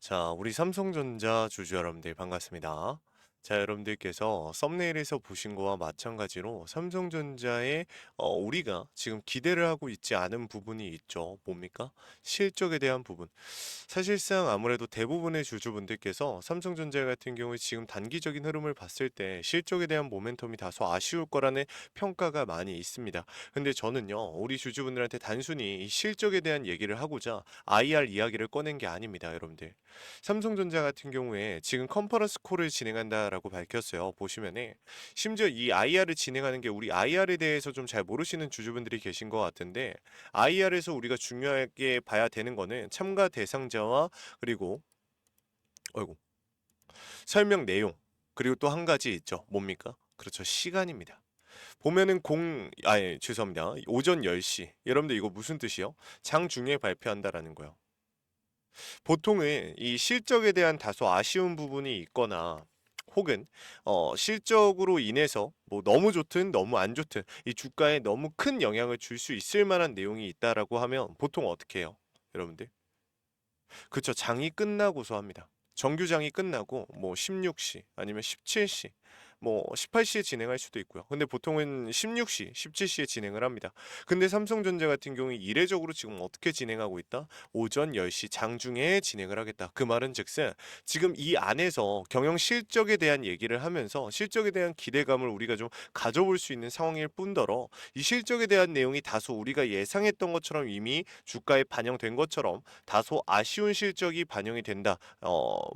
자, 우리 삼성전자 주주 여러분들 반갑습니다. 자, 여러분들께서 썸네일에서 보신 거와 마찬가지로 삼성전자의 우리가 지금 기대를 하고 있지 않은 부분이 있죠. 뭡니까? 실적에 대한 부분. 사실상 아무래도 대부분의 주주분들께서 삼성전자 같은 경우에 지금 단기적인 흐름을 봤을 때 실적에 대한 모멘텀이 다소 아쉬울 거라는 평가가 많이 있습니다. 근데 저는요, 우리 주주분들한테 단순히 이 실적에 대한 얘기를 하고자 IR 이야기를 꺼낸 게 아닙니다, 여러분들. 삼성전자 같은 경우에 지금 컨퍼런스 콜을 진행한다라고 밝혔어요. 보시면은 심지어 이 IR을 진행하는 게 우리 IR에 대해서 좀 잘 모르시는 주주분들이 계신 것 같은데 IR에서 우리가 중요하게 봐야 되는 거는 참가 대상자와 그리고 어이구 설명 내용 그리고 또 한 가지 있죠. 뭡니까? 그렇죠. 시간입니다. 보면은 죄송합니다. 오전 10시. 여러분들 이거 무슨 뜻이요? 장중에 발표한다라는 거요. 보통은 이 실적에 대한 다소 아쉬운 부분이 있거나 혹은 실적으로 인해서 뭐 너무 좋든 너무 안 좋든 이 주가에 너무 큰 영향을 줄 수 있을 만한 내용이 있다라고 하면 보통 어떻게 해요? 여러분들? 그쵸. 장이 끝나고서 합니다. 정규장이 끝나고 뭐 16시 아니면 17시 뭐 18시에 진행할 수도 있고요. 근데 보통은 16시, 17시에 진행을 합니다. 근데 삼성전자 같은 경우에 이례적으로 지금 어떻게 진행하고 있다? 오전 10시 장중에 진행을 하겠다. 그 말은 즉슨 지금 이 안에서 경영 실적에 대한 얘기를 하면서 실적에 대한 기대감을 우리가 좀 가져볼 수 있는 상황일 뿐더러 이 실적에 대한 내용이 다소 우리가 예상했던 것처럼 이미 주가에 반영된 것처럼 다소 아쉬운 실적이 반영이 된다,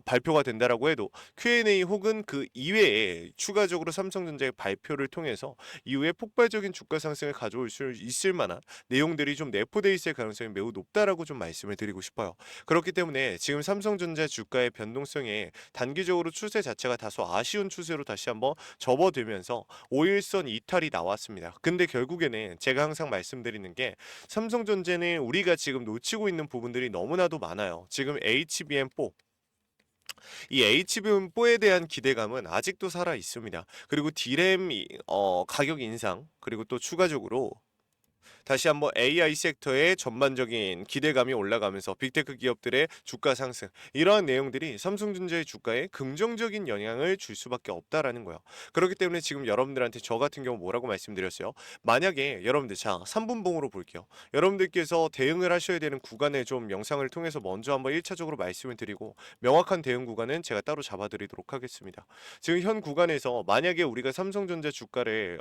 발표가 된다라고 해도 Q&A 혹은 그 이외에 추가적으로 삼성전자의 발표를 통해서 이후에 폭발적인 주가 상승을 가져올 수 있을 만한 내용들이 좀 내포돼 있을 가능성이 매우 높다라고 좀 말씀을 드리고 싶어요. 그렇기 때문에 지금 삼성전자 주가의 변동성에 단기적으로 추세 자체가 다소 아쉬운 추세로 다시 한번 접어들면서 5일선 이탈이 나왔습니다. 근데 결국에는 제가 항상 말씀드리는 게 삼성전자는 우리가 지금 놓치고 있는 부분들이 너무나도 많아요. 지금 HBM4 이 HBM4에 대한 기대감은 아직도 살아 있습니다. 그리고 D램 가격 인상 그리고 또 추가적으로 다시 한번 AI 섹터의 전반적인 기대감이 올라가면서 빅테크 기업들의 주가 상승 이러한 내용들이 삼성전자의 주가에 긍정적인 영향을 줄 수밖에 없다라는 거예요. 그렇기 때문에 지금 여러분들한테 저 같은 경우 뭐라고 말씀드렸어요? 만약에 여러분들 자 3분봉으로 볼게요. 여러분들께서 대응을 하셔야 되는 구간을 좀 영상을 통해서 먼저 한번 1차적으로 말씀을 드리고 명확한 대응 구간은 제가 따로 잡아드리도록 하겠습니다. 지금 현 구간에서 만약에 우리가 삼성전자 주가를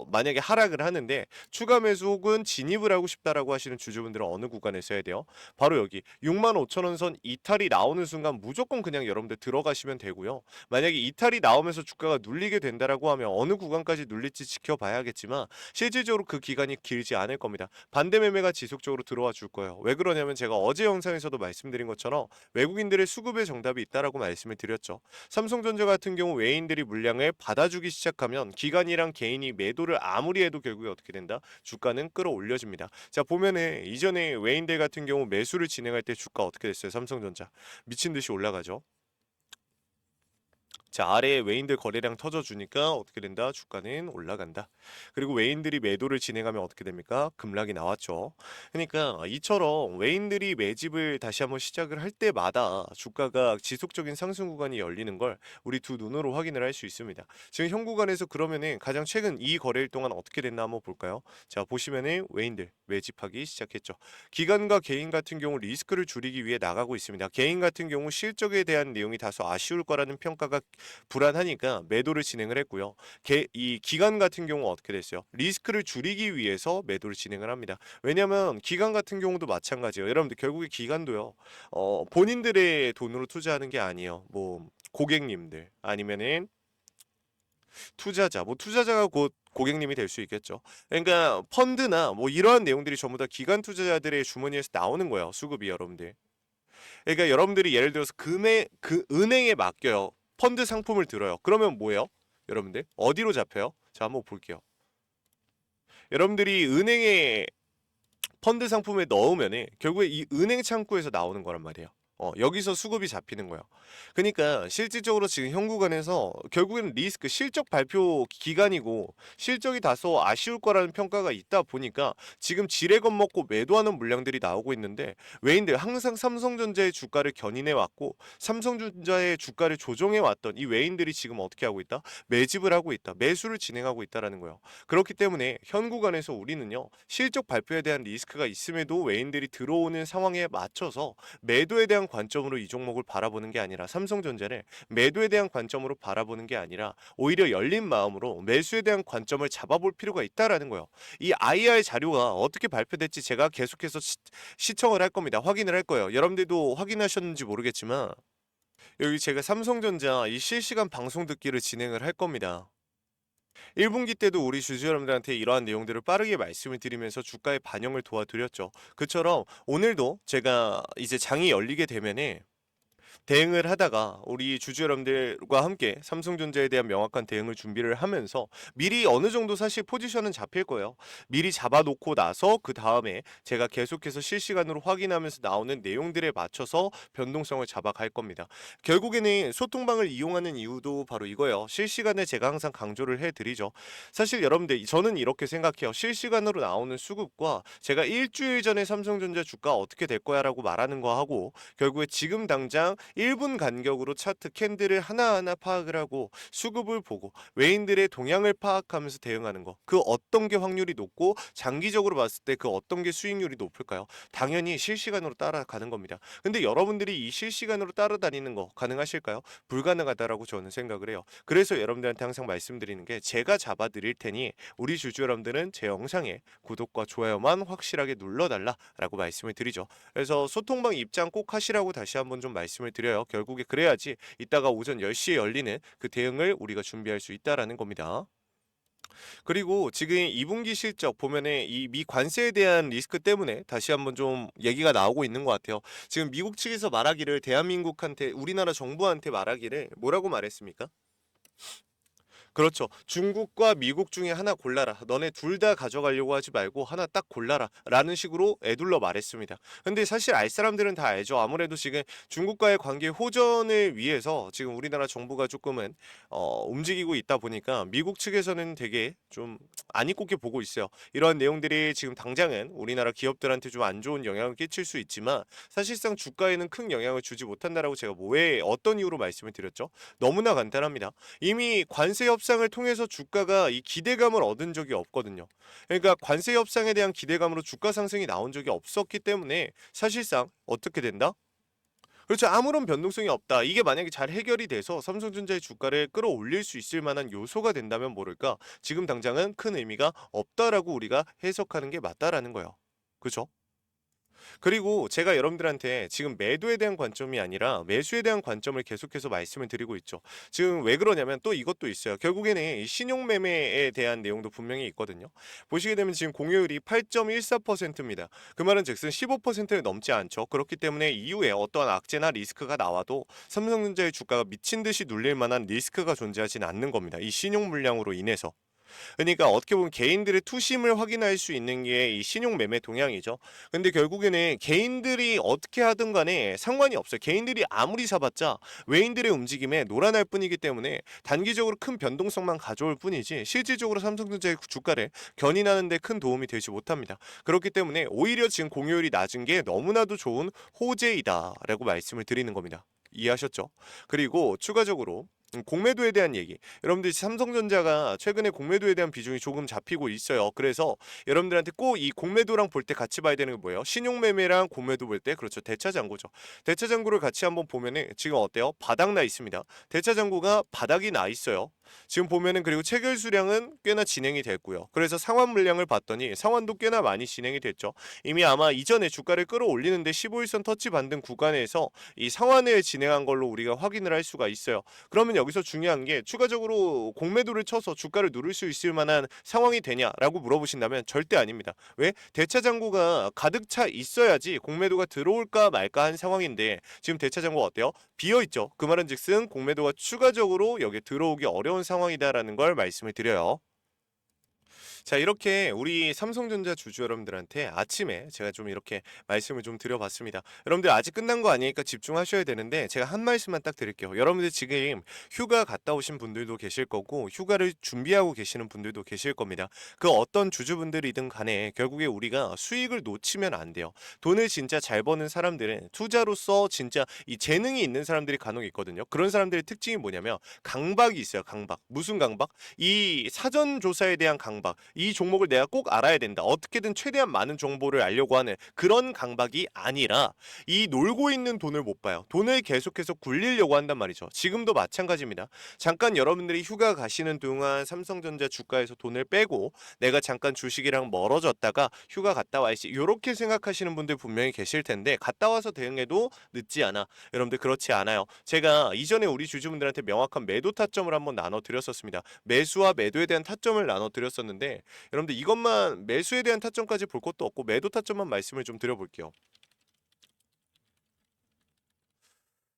만약에 하락을 하는데 추가 매수 혹은 진입을 하고 싶다라고 하시는 주주분들은 어느 구간에 써야 돼요? 바로 여기 65,000원 선 이탈이 나오는 순간 무조건 그냥 여러분들 들어가시면 되고요. 만약에 이탈이 나오면서 주가가 눌리게 된다라고 하면 어느 구간까지 눌릴지 지켜봐야겠지만 실질적으로 그 기간이 길지 않을 겁니다. 반대 매매가 지속적으로 들어와 줄 거예요. 왜 그러냐면 제가 어제 영상에서도 말씀드린 것처럼 외국인들의 수급의 정답이 있다라고 말씀을 드렸죠. 삼성전자 같은 경우 외인들이 물량을 받아주기 시작하면 기관이랑 개인이 매도를 아무리 해도 결국에 어떻게 된다? 주가는 끌어올려집니다. 자 보면은 이전에 외인들 같은 경우 매수를 진행할 때 주가 어떻게 됐어요? 삼성전자 미친 듯이 올라가죠. 자, 아래에 외인들 거래량 터져주니까 어떻게 된다? 주가는 올라간다. 그리고 외인들이 매도를 진행하면 어떻게 됩니까? 급락이 나왔죠. 그러니까 이처럼 외인들이 매집을 다시 한번 시작을 할 때마다 주가가 지속적인 상승 구간이 열리는 걸 우리 두 눈으로 확인을 할 수 있습니다. 지금 현 구간에서 그러면은 가장 최근 이 거래일 동안 어떻게 됐나 한번 볼까요? 자, 보시면은 외인들 매집하기 시작했죠. 기관과 개인 같은 경우 리스크를 줄이기 위해 나가고 있습니다. 개인 같은 경우 실적에 대한 내용이 다소 아쉬울 거라는 평가가 불안하니까 매도를 진행을 했고요. 이 기간 같은 경우 어떻게 됐어요? 리스크를 줄이기 위해서 매도를 진행을 합니다. 왜냐하면 기간 같은 경우도 마찬가지예요. 여러분들 결국에 기간도요. 본인들의 돈으로 투자하는 게 아니에요. 뭐 고객님들 아니면은 투자자, 뭐 투자자가 곧 고객님이 될 수 있겠죠. 그러니까 펀드나 뭐 이러한 내용들이 전부 다 기관 투자자들의 주머니에서 나오는 거예요. 수급이 여러분들. 그러니까 여러분들이 예를 들어서 그 은행에 맡겨요. 펀드 상품을 들어요. 그러면 뭐예요? 여러분들 어디로 잡혀요? 자 한번 볼게요. 여러분들이 은행에 펀드 상품에 넣으면은 결국에 이 은행 창구에서 나오는 거란 말이에요. 여기서 수급이 잡히는 거예요. 그니까 실질적으로 지금 현 구간에서 결국에는 리스크 실적 발표 기간이고 실적이 다소 아쉬울 거라는 평가가 있다 보니까 지금 지레 겁먹고 매도하는 물량들이 나오고 있는데, 외인들 항상 삼성전자의 주가를 견인해 왔고 삼성전자의 주가를 조정해 왔던 이 외인들이 지금 어떻게 하고 있다? 매집을 하고 있다. 매수를 진행하고 있다라는 거예요. 그렇기 때문에 현 구간에서 우리는요, 실적 발표에 대한 리스크가 있음에도 외인들이 들어오는 상황에 맞춰서 매도에 대한 관점으로 이 종목을 바라보는 게 아니라, 삼성전자를 매도에 대한 관점으로 바라보는 게 아니라 오히려 열린 마음으로 매수에 대한 관점을 잡아볼 필요가 있다라는 거예요. 이 IR 자료가 어떻게 발표될지 제가 계속해서 시청을 할 겁니다. 확인을 할 거예요. 여러분들도 확인하셨는지 모르겠지만 여기 제가 삼성전자 이 실시간 방송 듣기를 진행을 할 겁니다. 1분기 때도 우리 주주 여러분들한테 이러한 내용들을 빠르게 말씀을 드리면서 주가의 반영을 도와드렸죠. 그처럼 오늘도 제가 이제 장이 열리게 되면은 대응을 하다가 우리 주주 여러분들과 함께 삼성전자에 대한 명확한 대응을 준비를 하면서 미리 어느 정도 사실 포지션은 잡힐 거예요. 미리 잡아놓고 나서 그 다음에 제가 계속해서 실시간으로 확인하면서 나오는 내용들에 맞춰서 변동성을 잡아갈 겁니다. 결국에는 소통방을 이용하는 이유도 바로 이거예요. 실시간에 제가 항상 강조를 해드리죠. 사실 여러분들, 저는 이렇게 생각해요. 실시간으로 나오는 수급과 제가 일주일 전에 삼성전자 주가 어떻게 될 거야 라고 말하는 거하고, 결국에 지금 당장 1분 간격으로 차트 캔들을 하나하나 파악을 하고 수급을 보고 외인들의 동향을 파악하면서 대응하는 거, 그 어떤 게 확률이 높고 장기적으로 봤을 때 그 어떤 게 수익률이 높을까요? 당연히 실시간으로 따라가는 겁니다. 근데 여러분들이 이 실시간으로 따라다니는 거 가능하실까요? 불가능하다라고 저는 생각을 해요. 그래서 여러분들한테 항상 말씀드리는 게, 제가 잡아드릴 테니 우리 주주 여러분들은 제 영상에 구독과 좋아요만 확실하게 눌러달라라고 말씀을 드리죠. 그래서 소통방 입장 꼭 하시라고 다시 한번 좀 말씀을 드려요. 결국에 그래야지 이따가 오전 10시에 열리는 그 대응을 우리가 준비할 수 있다라는 겁니다. 그리고 지금 2분기 실적 보면은 이 미 관세에 대한 리스크 때문에 다시 한번 좀 얘기가 나오고 있는 것 같아요. 지금 미국 측에서 말하기를, 대한민국한테, 우리나라 정부한테 말하기를 뭐라고 말했습니까? 그렇죠. 중국과 미국 중에 하나 골라라. 너네 둘 다 가져가려고 하지 말고 하나 딱 골라라. 라는 식으로 에둘러 말했습니다. 근데 사실 알 사람들은 다 알죠. 아무래도 지금 중국과의 관계 호전을 위해서 지금 우리나라 정부가 조금은 움직이고 있다 보니까 미국 측에서는 되게 좀 안 이롭게 보고 있어요. 이런 내용들이 지금 당장은 우리나라 기업들한테 좀 안 좋은 영향을 끼칠 수 있지만 사실상 주가에는 큰 영향을 주지 못한다라고 제가 뭐에 어떤 이유로 말씀을 드렸죠? 너무나 간단합니다. 이미 관세 협상을 통해서 주가가 이 기대감을 얻은 적이 없거든요. 그러니까 관세 협상에 대한 기대감으로 주가 상승이 나온 적이 없었기 때문에 사실상 어떻게 된다? 그렇죠. 아무런 변동성이 없다. 이게 만약에 잘 해결이 돼서 삼성전자의 주가를 끌어올릴 수 있을 만한 요소가 된다면 모를까? 지금 당장은 큰 의미가 없다라고 우리가 해석하는 게 맞다라는 거예요. 그렇죠? 그리고 제가 여러분들한테 지금 매도에 대한 관점이 아니라 매수에 대한 관점을 계속해서 말씀을 드리고 있죠. 지금 왜 그러냐면 또 이것도 있어요. 결국에는 이 신용매매에 대한 내용도 분명히 있거든요. 보시게 되면 지금 공여율이 8.14%입니다. 그 말은 즉슨 15%를 넘지 않죠. 그렇기 때문에 이후에 어떠한 악재나 리스크가 나와도 삼성전자의 주가가 미친 듯이 눌릴 만한 리스크가 존재하지는 않는 겁니다. 이 신용 물량으로 인해서. 그러니까 어떻게 보면 개인들의 투심을 확인할 수 있는 게 이 신용 매매 동향이죠. 근데 결국에는 개인들이 어떻게 하든 간에 상관이 없어요. 개인들이 아무리 사봤자 외인들의 움직임에 놀아날 뿐이기 때문에 단기적으로 큰 변동성만 가져올 뿐이지 실질적으로 삼성전자의 주가를 견인하는 데 큰 도움이 되지 못합니다. 그렇기 때문에 오히려 지금 공유율이 낮은 게 너무나도 좋은 호재이다라고 말씀을 드리는 겁니다. 이해하셨죠? 그리고 추가적으로 공매도에 대한 얘기. 여러분들 삼성전자가 최근에 공매도에 대한 비중이 조금 잡히고 있어요. 그래서 여러분들한테 꼭 이 공매도랑 볼 때 같이 봐야 되는 게 뭐예요? 신용매매랑 공매도 볼 때, 그렇죠. 대차장고죠. 대차장고를 같이 한번 보면은 지금 어때요? 바닥 나 있습니다. 대차장고가 바닥이 나 있어요. 지금 보면은, 그리고 체결 수량은 꽤나 진행이 됐고요. 그래서 상환 물량을 봤더니 상환도 꽤나 많이 진행이 됐죠. 이미 아마 이전에 주가를 끌어올리는데 15일선 터치 받는 구간에서 이 상환을 진행한 걸로 우리가 확인을 할 수가 있어요. 그러면 여기서 중요한 게, 추가적으로 공매도를 쳐서 주가를 누를 수 있을 만한 상황이 되냐라고 물어보신다면 절대 아닙니다. 왜? 대차장고가 가득 차 있어야지 공매도가 들어올까 말까 한 상황인데 지금 대차장고가 어때요? 비어있죠. 그 말은 즉슨 공매도가 추가적으로 여기에 들어오기 어려운 상황이다라는 걸 말씀을 드려요. 자, 이렇게 우리 삼성전자 주주 여러분들한테 아침에 제가 좀 이렇게 말씀을 좀 드려봤습니다. 여러분들 아직 끝난 거 아니니까 집중하셔야 되는데 제가 한 말씀만 딱 드릴게요. 여러분들 지금 휴가 갔다 오신 분들도 계실 거고 휴가를 준비하고 계시는 분들도 계실 겁니다. 그 어떤 주주분들이든 간에 결국에 우리가 수익을 놓치면 안 돼요. 돈을 진짜 잘 버는 사람들은 투자로서 진짜 이 재능이 있는 사람들이 간혹 있거든요. 그런 사람들의 특징이 뭐냐면 강박이 있어요. 강박. 무슨 강박? 이 사전 조사에 대한 강박, 이 종목을 내가 꼭 알아야 된다. 어떻게든 최대한 많은 정보를 알려고 하는 그런 강박이 아니라 이 놀고 있는 돈을 못 봐요. 돈을 계속해서 굴리려고 한단 말이죠. 지금도 마찬가지입니다. 잠깐 여러분들이 휴가 가시는 동안 삼성전자 주가에서 돈을 빼고 내가 잠깐 주식이랑 멀어졌다가 휴가 갔다 와야지. 이렇게 생각하시는 분들 분명히 계실 텐데 갔다 와서 대응해도 늦지 않아. 여러분들 그렇지 않아요. 제가 이전에 우리 주주분들한테 명확한 매도 타점을 한번 나눠 드렸었습니다. 매수와 매도에 대한 타점을 나눠 드렸었는데 여러분들 이것만 매수에 대한 타점까지 볼 것도 없고 매도 타점만 말씀을 좀 드려볼게요.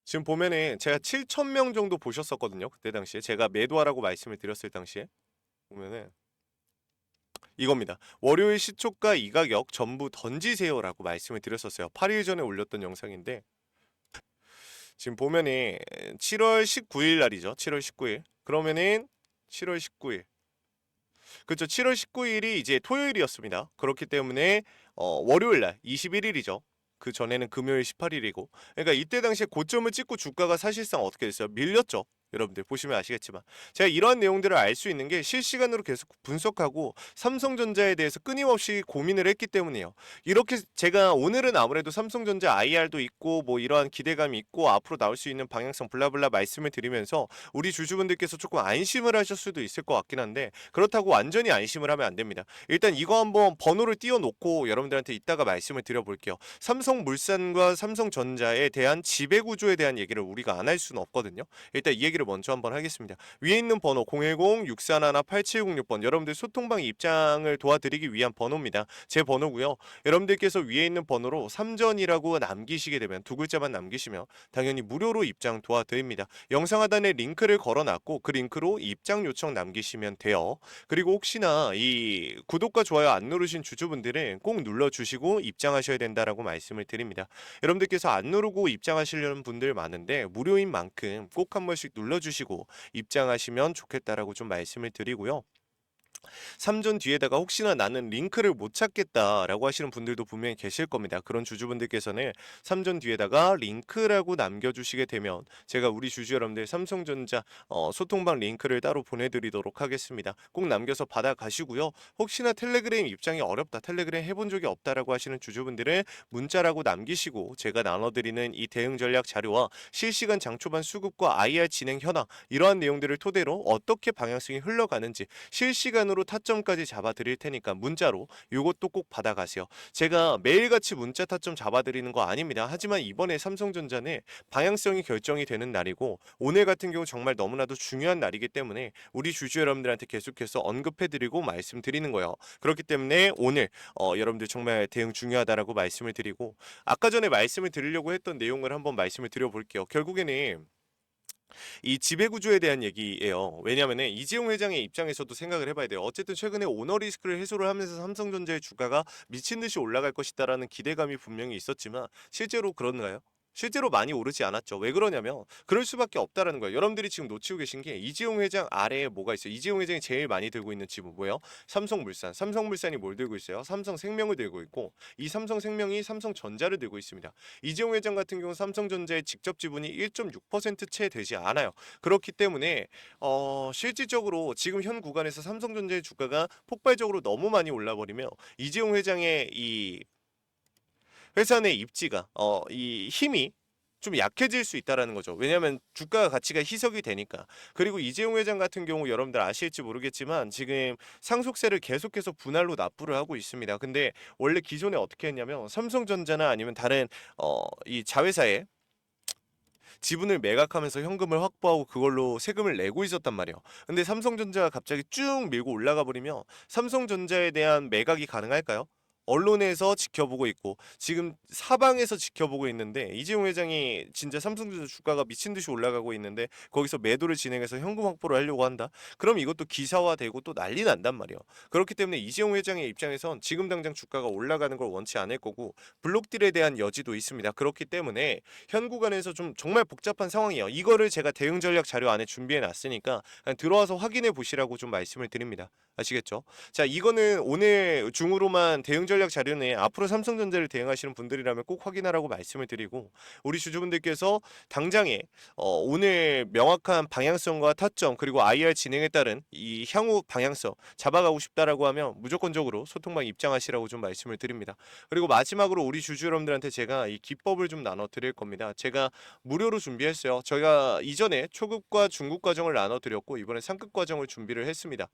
지금 보면은 제가 7,000명 정도 보셨었거든요. 그때 당시에 제가 매도하라고 말씀을 드렸을 당시에 보면은 이겁니다. 월요일 시초가 이 가격 전부 던지세요라고 말씀을 드렸었어요. 8일 전에 올렸던 영상인데 지금 보면은 7월 19일 날이죠. 7월 19일. 그러면은 7월 19일. 그렇죠. 7월 19일이 이제 토요일이었습니다. 그렇기 때문에 월요일 날 21일이죠. 그 전에는 금요일 18일이고. 그러니까 이때 당시에 고점을 찍고 주가가 사실상 어떻게 됐어요? 밀렸죠. 여러분들 보시면 아시겠지만 제가 이러한 내용들을 알 수 있는 게 실시간으로 계속 분석하고 삼성전자에 대해서 끊임없이 고민을 했기 때문이에요. 이렇게 제가 오늘은 아무래도 삼성전자 IR도 있고 뭐 이러한 기대감이 있고 앞으로 나올 수 있는 방향성 블라블라 말씀을 드리면서 우리 주주분들께서 조금 안심을 하실 수도 있을 것 같긴 한데 그렇다고 완전히 안심을 하면 안 됩니다. 일단 이거 한번 번호를 띄워놓고 여러분들한테 이따가 말씀을 드려볼게요. 삼성물산과 삼성전자에 대한 지배구조에 대한 얘기를 우리가 안 할 수는 없거든요. 일단 이 얘기를 먼저 한번 하겠습니다. 위에 있는 번호 010-6311-8706번 여러분들 소통방 입장을 도와드리기 위한 번호입니다. 제 번호고요. 여러분들께서 위에 있는 번호로 삼전이라고 남기시게 되면 두 글자만 남기시면 당연히 무료로 입장 도와드립니다. 영상 하단에 링크를 걸어놨고 그 링크로 입장 요청 남기시면 돼요. 그리고 혹시나 이 구독과 좋아요 안 누르신 주주분들은 꼭 눌러주시고 입장하셔야 된다라고 말씀을 드립니다. 여러분들께서 안 누르고 입장하시려는 분들 많은데 무료인 만큼 꼭 한 번씩 눌러주시고 입장하시면 좋겠다라고 좀 말씀을 드리고요. 3전 뒤에다가 혹시나 나는 링크를 못 찾겠다라고 하시는 분들도 분명히 계실 겁니다. 그런 주주분들께서는 3전 뒤에다가 링크라고 남겨주시게 되면 제가 우리 주주 여러분들 삼성전자 소통방 링크를 따로 보내드리도록 하겠습니다. 꼭 남겨서 받아가시고요. 혹시나 텔레그램 입장이 어렵다, 텔레그램 해본 적이 없다라고 하시는 주주분들은 문자라고 남기시고 제가 나눠드리는 이 대응 전략 자료와 실시간 장초반 수급과 IR 진행 현황 이러한 내용들을 토대로 어떻게 방향성이 흘러가는지 실시간으로 타점까지 잡아드릴 테니까 문자로 요것도 꼭 받아가세요. 제가 매일같이 문자 타점 잡아드리는 거 아닙니다. 하지만 이번에 삼성전자는 방향성이 결정이 되는 날이고 오늘 같은 경우 정말 너무나도 중요한 날이기 때문에 우리 주주 여러분들한테 계속해서 언급해드리고 말씀드리는 거예요. 그렇기 때문에 오늘 여러분들 정말 대응 중요하다라고 말씀을 드리고 아까 전에 말씀을 드리려고 했던 내용을 한번 말씀을 드려볼게요. 결국에는 이 지배구조에 대한 얘기예요. 왜냐하면 이재용 회장의 입장에서도 생각을 해봐야 돼요. 어쨌든 최근에 오너 리스크를 해소를 하면서 삼성전자의 주가가 미친 듯이 올라갈 것이다라는 기대감이 분명히 있었지만 실제로 그런가요? 실제로 많이 오르지 않았죠. 왜 그러냐면 그럴 수밖에 없다라는 거예요. 여러분들이 지금 놓치고 계신 게 이재용 회장 아래에 뭐가 있어요? 이재용 회장이 제일 많이 들고 있는 지분 뭐예요? 삼성물산. 삼성물산이 뭘 들고 있어요? 삼성생명을 들고 있고 이 삼성생명이 삼성전자를 들고 있습니다. 이재용 회장 같은 경우 삼성전자의 직접 지분이 1.6%채 되지 않아요. 그렇기 때문에 실질적으로 지금 현 구간에서 삼성전자의 주가가 폭발적으로 너무 많이 올라버리면 이재용 회장의 이 회사 내 입지가 이 힘이 좀 약해질 수 있다라는 거죠. 왜냐하면 주가 가치가 희석이 되니까. 그리고 이재용 회장 같은 경우 여러분들 아실지 모르겠지만 지금 상속세를 계속해서 분할로 납부를 하고 있습니다. 근데 원래 기존에 어떻게 했냐면 삼성전자나 아니면 다른 이 자회사에 지분을 매각하면서 현금을 확보하고 그걸로 세금을 내고 있었단 말이에요. 근데 삼성전자가 갑자기 쭉 밀고 올라가 버리면 삼성전자에 대한 매각이 가능할까요? 언론에서 지켜보고 있고 지금 사방에서 지켜보고 있는데 이재용 회장이 진짜 삼성전자 주가가 미친 듯이 올라가고 있는데 거기서 매도를 진행해서 현금 확보를 하려고 한다. 그럼 이것도 기사화되고 또 난리 난단 말이에요. 그렇기 때문에 이재용 회장의 입장에선 지금 당장 주가가 올라가는 걸 원치 않을 거고 블록딜에 대한 여지도 있습니다. 그렇기 때문에 현 구간에서 좀 정말 복잡한 상황이에요. 이거를 제가 대응 전략 자료 안에 준비해 놨으니까 그냥 들어와서 확인해 보시라고 좀 말씀을 드립니다. 아시겠죠? 자, 이거는 오늘 중으로만 대응 전략 자료는 앞으로 삼성전자를 대응하시는 분들이라면 꼭 확인하라고 말씀을 드리고 우리 주주분들께서 당장에 오늘 명확한 방향성과 타점 그리고 IR 진행에 따른 이 향후 방향성 잡아가고 싶다라고 하면 무조건적으로 소통방 입장하시라고 좀 말씀을 드립니다. 그리고 마지막으로 우리 주주 여러분들한테 제가 이 기법을 좀 나눠 드릴 겁니다. 제가 무료로 준비했어요. 저희가 이전에 초급과 중급 과정을 나눠 드렸고 이번에 상급 과정을 준비를 했습니다.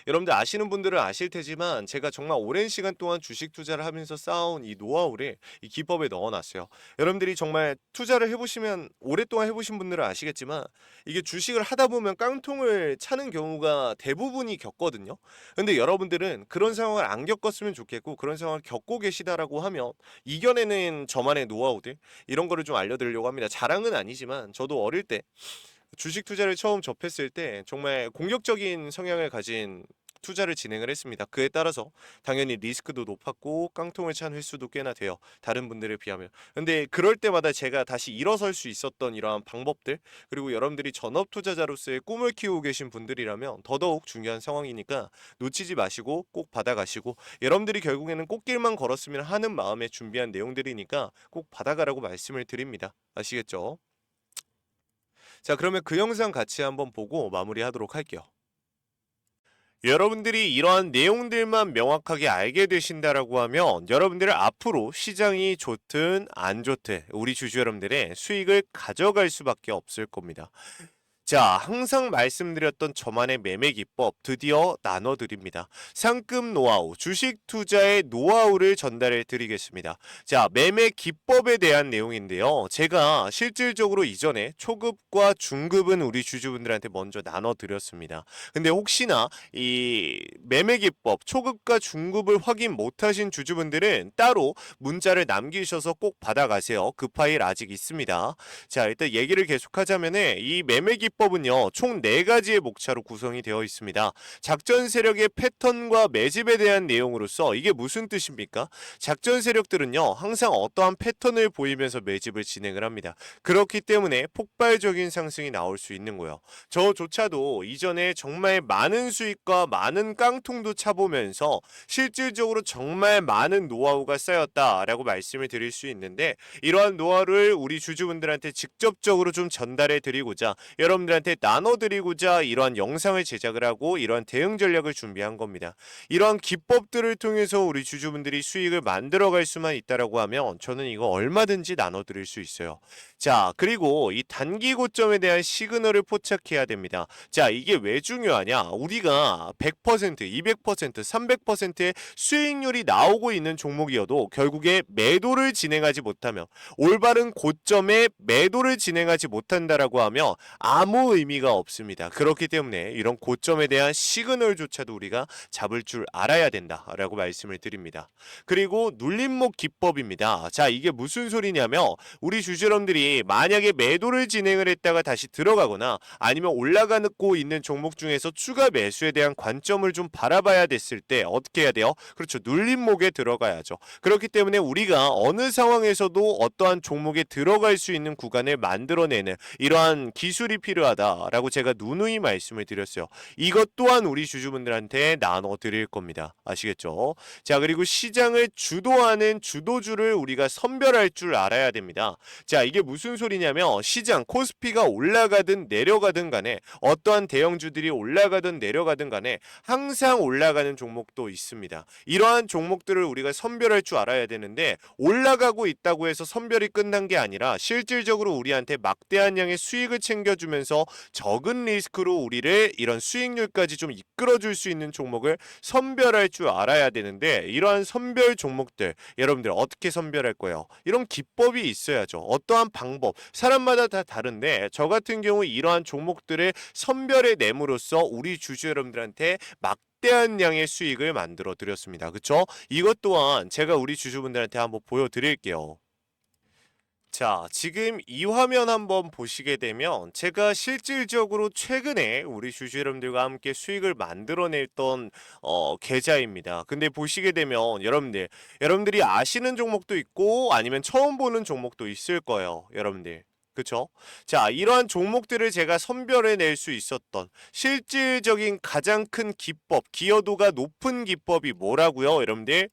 여러분들 아시는 분들은 아실 테지만 제가 정말 오랜 시간 동안 주식 투자를 하면서 쌓아온 이 노하우를 이 기법에 넣어놨어요. 여러분들이 정말 투자를 해보시면 오랫동안 해보신 분들은 아시겠지만 이게 주식을 하다 보면 깡통을 차는 경우가 대부분이 겪거든요. 근데 여러분들은 그런 상황을 안 겪었으면 좋겠고 그런 상황을 겪고 계시다라고 하면 이겨내는 저만의 노하우들 이런 거를 좀 알려드리려고 합니다. 자랑은 아니지만 저도 어릴 때 주식 투자를 처음 접했을 때 정말 공격적인 성향을 가진 투자를 진행을 했습니다. 그에 따라서 당연히 리스크도 높았고 깡통을 찬 횟수도 꽤나 돼요. 다른 분들에 비하면. 근데 그럴 때마다 제가 다시 일어설 수 있었던 이러한 방법들 그리고 여러분들이 전업 투자자로서의 꿈을 키우고 계신 분들이라면 더더욱 중요한 상황이니까 놓치지 마시고 꼭 받아가시고 여러분들이 결국에는 꽃길만 걸었으면 하는 마음에 준비한 내용들이니까 꼭 받아가라고 말씀을 드립니다. 아시겠죠? 자, 그러면 그 영상 같이 한번 보고 마무리하도록 할게요. 여러분들이 이러한 내용들만 명확하게 알게 되신다라고 하면 여러분들은 앞으로 시장이 좋든 안 좋든 우리 주주 여러분들의 수익을 가져갈 수밖에 없을 겁니다. 자, 항상 말씀드렸던 저만의 매매 기법 드디어 나눠드립니다. 상급 노하우, 주식 투자의 노하우를 전달해 드리겠습니다. 자, 매매 기법에 대한 내용인데요. 제가 실질적으로 이전에 초급과 중급은 우리 주주분들한테 먼저 나눠드렸습니다. 근데 혹시나 이 매매 기법, 초급과 중급을 확인 못하신 주주분들은 따로 문자를 남기셔서 꼭 받아가세요. 그 파일 아직 있습니다. 자, 일단 얘기를 계속하자면은 이 매매 기법은요 총 4가지의 목차로 구성이 되어 있습니다. 작전 세력의 패턴과 매집에 대한 내용으로서 이게 무슨 뜻입니까? 작전 세력들은요 항상 어떠한 패턴을 보이면서 매집을 진행을 합니다. 그렇기 때문에 폭발적인 상승이 나올 수 있는 거예요. 저조차도 이전에 정말 많은 수익과 많은 깡통도 차보면서 실질적으로 정말 많은 노하우가 쌓였다라고 말씀을 드릴 수 있는데 이러한 노하우를 우리 주주분들한테 직접적으로 좀 전달해 드리고자 여러분들한테 나눠 드리고자 이러한 영상을 제작을 하고 이러한 대응 전략을 준비한 겁니다. 이러한 기법들을 통해서 우리 주주분들이 수익을 만들어 갈 수만 있다라고 하면 저는 이거 얼마든지 나눠 드릴 수 있어요. 자, 그리고 이 단기 고점에 대한 시그널을 포착해야 됩니다. 자, 이게 왜 중요하냐? 우리가 100%, 200%, 300%의 수익률이 나오고 있는 종목이어도 결국에 매도를 진행하지 못하면 올바른 고점에 매도를 진행하지 못한다라고 하면 아무 의미가 없습니다. 그렇기 때문에 이런 고점에 대한 시그널조차도 우리가 잡을 줄 알아야 된다라고 말씀을 드립니다. 그리고 눌림목 기법입니다. 자, 이게 무슨 소리냐면 우리 주주 여러분들이 만약에 매도를 진행을 했다가 다시 들어가거나 아니면 올라가고 있는 종목 중에서 추가 매수에 대한 관점을 좀 바라봐야 됐을 때 어떻게 해야 돼요? 그렇죠. 눌림목에 들어가야죠. 그렇기 때문에 우리가 어느 상황에서도 어떠한 종목에 들어갈 수 있는 구간을 만들어내는 이러한 기술이 필요하다라고 제가 누누이 말씀을 드렸어요. 이것 또한 우리 주주분들한테 나눠 드릴 겁니다. 아시겠죠? 자, 그리고 시장을 주도하는 주도주를 우리가 선별할 줄 알아야 됩니다. 자, 이게 무슨 소리냐면 시장 코스피가 올라가든 내려가든 간에 어떠한 대형주들이 올라가든 내려가든 간에 항상 올라가는 종목도 있습니다. 이러한 종목들을 우리가 선별할 줄 알아야 되는데 올라가고 있다고 해서 선별이 끝난 게 아니라 실질적으로 우리한테 막대한 양의 수익을 챙겨주면서 적은 리스크로 우리를 이런 수익률까지 좀 이끌어줄 수 있는 종목을 선별할 줄 알아야 되는데 이러한 선별 종목들 여러분들 어떻게 선별할 거예요? 이런 기법이 있어야죠. 어떠한 방법 사람마다 다 다른데 저 같은 경우 이러한 종목들을 선별해 내므로써 우리 주주 여러분들한테 막대한 양의 수익을 만들어 드렸습니다. 그쵸? 이것 또한 제가 우리 주주분들한테 한번 보여드릴게요. 자, 지금 이 화면 한번 보시게 되면 제가 실질적으로 최근에 우리 주주 여러분들과 함께 수익을 만들어냈던 계좌입니다. 근데 보시게 되면 여러분들이 아시는 종목도 있고 아니면 처음 보는 종목도 있을 거예요. 여러분들. 그쵸? 자, 이러한 종목들을 제가 선별해낼 수 있었던 실질적인 가장 큰 기법, 기여도가 높은 기법이 뭐라고요, 여러분들?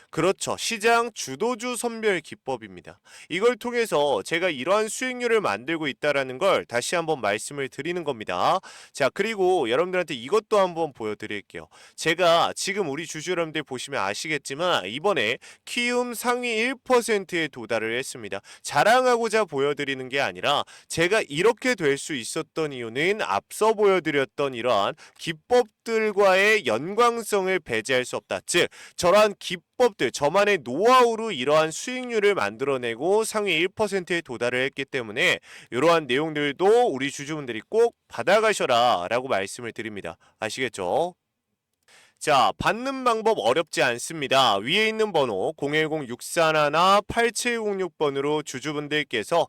그렇죠. 시장 주도주 선별 기법입니다. 이걸 통해서 제가 이러한 수익률을 만들고 있다라는 걸 다시 한번 말씀을 드리는 겁니다. 자, 그리고 여러분들한테 이것도 한번 보여드릴게요. 제가 지금 우리 주주 여러분들 보시면 아시겠지만 이번에 키움 상위 1%에 도달을 했습니다. 자랑하고자 보여드리는 게 아니라 제가 이렇게 될 수 있었던 이유는 앞서 보여드렸던 이러한 기법들과의 연관성을 배제할 수 없다. 즉, 저러한 기법들, 저만의 노하우로 이러한 수익률을 만들어내고 상위 1%에 도달을 했기 때문에 이러한 내용들도 우리 주주분들이 꼭 받아가셔라 라고 말씀을 드립니다. 아시겠죠? 자, 받는 방법 어렵지 않습니다. 위에 있는 번호 010-641-8706번으로 주주분들께서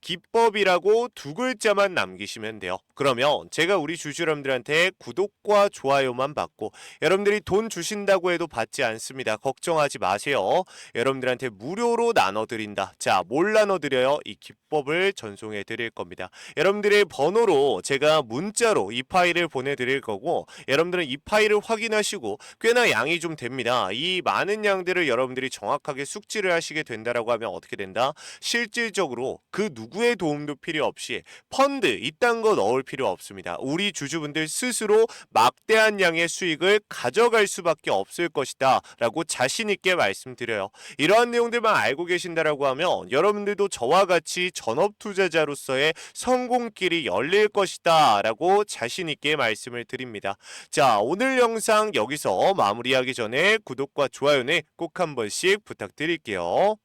기법이라고 두 글자만 남기시면 돼요. 그러면 제가 우리 주주 여러분들한테 구독과 좋아요만 받고 여러분들이 돈 주신다고 해도 받지 않습니다. 걱정하지 마세요. 여러분들한테 무료로 나눠드린다. 자, 뭘 나눠드려요? 이 기법을 전송해 드릴 겁니다. 여러분들의 번호로 제가 문자로 이 파일을 보내드릴 거고 여러분들은 이 파일을 확인하시고 꽤나 양이 좀 됩니다. 이 많은 양들을 여러분들이 정확하게 숙지를 하시게 된다라고 하면 어떻게 된다? 실질적으로 그 누구의 도움도 필요 없이 펀드 이딴 거 넣을 필요 없습니다. 우리 주주분들 스스로 막대한 양의 수익을 가져갈 수밖에 없을 것이다 라고 자신 있게 말씀드려요. 이러한 내용들만 알고 계신다라고 하면 여러분들도 저와 같이 전업 투자자로서의 성공길이 열릴 것이다 라고 자신 있게 말씀을 드립니다. 자, 오늘 영상 여기서 마무리하기 전에 구독과 좋아요는 꼭 한 번씩 부탁드릴게요.